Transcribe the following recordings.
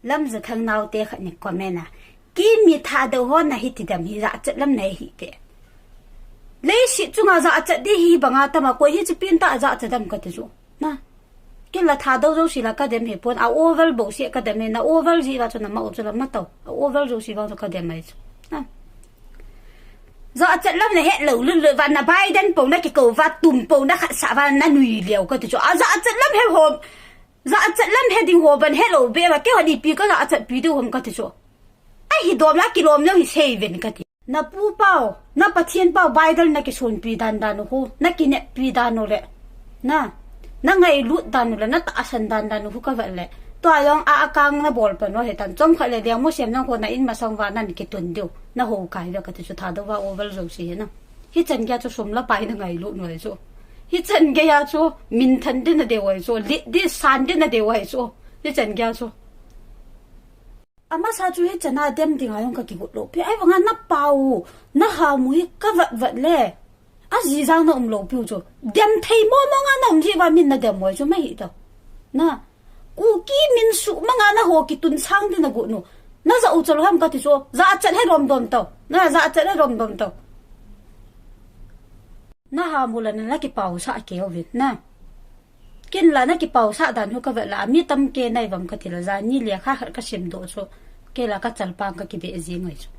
lâm giờ khang nào tê khẩn nhật comment à kí mi thà đầu hôn này thì đầm hi dạ chất lâm này hi tê lấy sĩ chung à dạ chất đi hi bằng à tâm à quay hi chỉ pin ta dạ chất đầm cái thứ na cái là thà đầu rồi xí là cái đầm hi pon à over bộ xí cái đầm này na over gì là cho nó mau cho nó mất tàu over rồi xí vào cho cái đầm này na dạ chất lâm này hết lẩu lươn lươn và na Biden bông na cái cầu và tùm bông na khát xả và na nùi liều cái thứ à dạ chất lâm hết hồn dạ chất lâm hết đình hồ bần hết lẩu bê và cái họ đi pi cái dạ chất pi đâu không cái thứ ai hi dom la kilom no hi seven ka ti na pu pao na pathian pao Biden na ki son pi dan dan ho na ki ne pi dan no le na ngai lut dan no le na ta asan dan dan ho ka va le to ayong a akang na bol pa no he tan chom khale le mo sem na ko na in ma song wa nan ki tun dio na ho kai ve ka ti chu tha do wa over zo si na hi chen kya chu som la pai na ngai lut no zo hi chen ge ya chu min than din na de wai zo li di san din na de wai zo hi chen kya chu ama sa chu he chana dem ding ayong ka ki gut lo pe ai wanga na pau na ha mu hi ka vat vat le a ji jang na lo pu chu dem thei mo mo nga nom ji wa min na dem mo chu mai do na ku ki min su ma nga na ho ki tun sang din na gu no na za u chol ham ka ti chu za chat he rom dom to na za chat he rom dom to na ha mu la na ki pau sa ke o vit na kin la na ki pau sa dan hu ka ve la mi tam ke nai wam ka ti la za ni le kha ka sim do so ke la ka chal pang ka ki be ji ngai so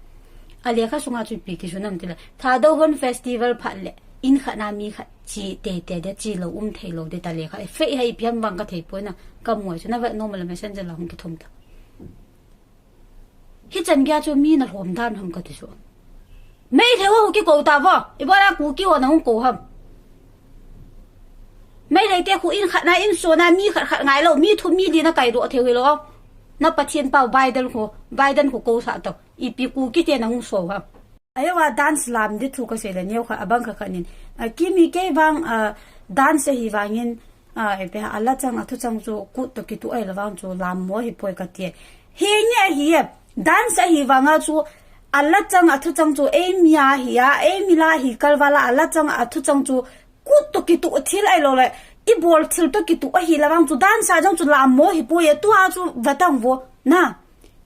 ali kha sunga chu pi ki su nam ti la tha do hon festival pha le in kha na mi kha chi te de chi lo thei lo de ta le kha fe hai piam wang ka thei po na ka mo chu na ve normal messenger la hum ki thom ta hi chan gya chu mi na hom dan hum ka ti so mei the ho ki ko ta wa i ba ra ku ki wa na hum ko hamไม่ได้แต่คุยขัดนายอินโซนามีขัดไงเรามีทุนมีดีนะไก่รัวเทวิโลนับประเทศเป่าไบเดนหัวโกสัตว์อีปีกูกิเตนะหุ่นโซ่ครับไอ้ว่าดันสลามดิถูกเสียเลยเนี่ยค่ะบังคับนินกิมีแค่บางดันเสียหิวังินไอ้เปหาละจังทุจังจูกุตกิตุไอ้ละวังจูลามมัวหิปวยกันเตี้ยเฮียเนี่ยเฮียดันเสียหิวังจูอัลละจังทุจังจูเอ็มยาเฮียเอ็มลาฮิกัลวาลาอัลละจังทุจังจูกูตุกิตุที่ไรเราเลยอีบอลที่ตุกิตุหิละวังจุดด้านซ้ายจังจุดลามโมหิปุยตัวจุดวัดตังวัวนะ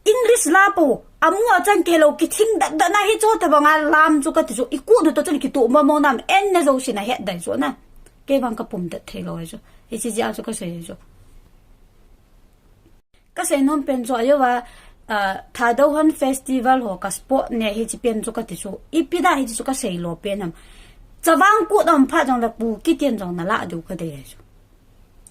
อังกฤษลาปูอามัวจังเกลกิทิ้งดันน่าฮิโจแต่บางอันลามจุกติจุอีกูดูตัวจุดกิตุมามองน้ำเอ็นเนจูสินะเฮ็ดได้จุนะเก็บบังกับปุ่มเด็ดเทลอยจุฮิจิจ้าจุก็เสียจุก็เสียน้องเป็นจุอายุว่าถ้าดูฮันเฟสติวัลหัวกับสปอร์ตเนี่ยฮิจิเป็นจุกติจุอีปีได้ฮิจิจุก็เสียโลเป็นน้ำจะวางกูต้องพาจังละปูกิเตียนจังนั่นละดูก็ได้จู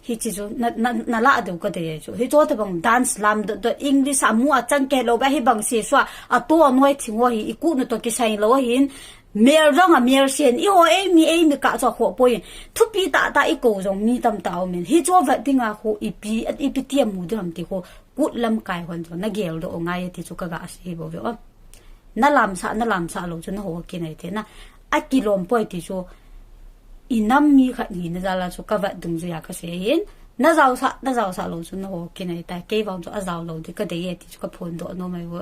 ฮิจิจูนั่นละดูก็ได้จูฮิโจทย์บังดันส์ลามดูอังกฤษมัวจังเกลโลไปฮิบังเสียชัวตัวน้อยทิ้งไว้อีกูนึกตัวกิใส่โลหินเมียจังเมียเสียนอีหัวเอ็มกะจะหัวป่วยทุบปีตาอีกูจังมีตำตาวมันฮิโจทย์ดิ้งอ่ะหัวอีปีเตียมูดทำที่หัวกูลำกายคนจังนักเกลโลง่ายที่จูก็กะสิบ่เว้ยนั่นลำสะโลจนหัวกินไอ้เท่นะไอ้กิโลมป่วยที่ชัวอินน้ำมีขัดหินนั่นละชัวก็แบบดึงจุยากเสียหินน่าจะเอาสะโลจนหัวกินไอ้แต่เกี่ยวกับจะเอาโลที่ก็ได้ที่ชัวก็พ้นตัวโน้ไม่เว้ย